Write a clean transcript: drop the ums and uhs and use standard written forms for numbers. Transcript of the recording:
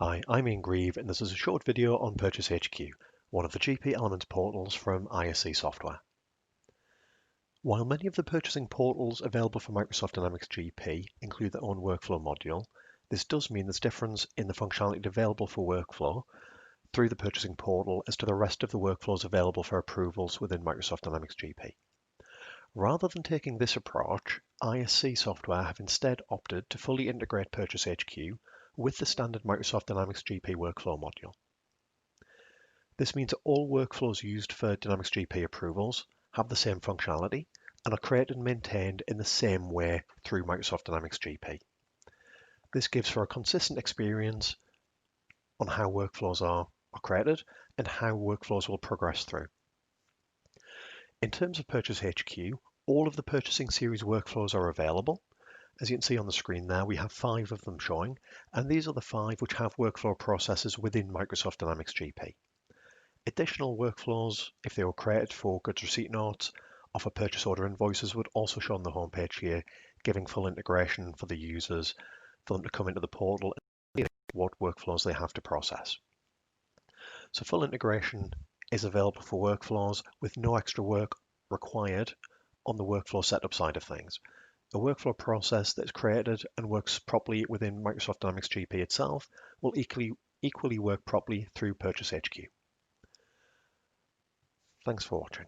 Hi, I'm Ian Grieve, and this is a short video on PurchaseHQ, one of the GP Elements portals from ISC Software. While many of the purchasing portals available for Microsoft Dynamics GP include their own workflow module, this does mean there's difference in the functionality available for workflow through the purchasing portal as to the rest of the workflows available for approvals within Microsoft Dynamics GP. Rather than taking this approach, ISC Software have instead opted to fully integrate PurchaseHQ with the standard Microsoft Dynamics GP workflow module. This means that all workflows used for Dynamics GP approvals have the same functionality and are created and maintained in the same way through Microsoft Dynamics GP. This gives for a consistent experience on how workflows are created and how workflows will progress through. In terms of PurchaseHQ, all of the purchasing series workflows are available. As you can see on the screen there, we have 5 of them showing, and these are the 5 which have workflow processes within Microsoft Dynamics GP. Additional workflows, if they were created for goods receipt notes or for purchase order invoices, would also show on the homepage here, giving full integration for the users, for them to come into the portal and see what workflows they have to process. So full integration is available for workflows with no extra work required on the workflow setup side of things. A workflow process that is created and works properly within Microsoft Dynamics GP itself will equally work properly through PurchaseHQ. Thanks for watching.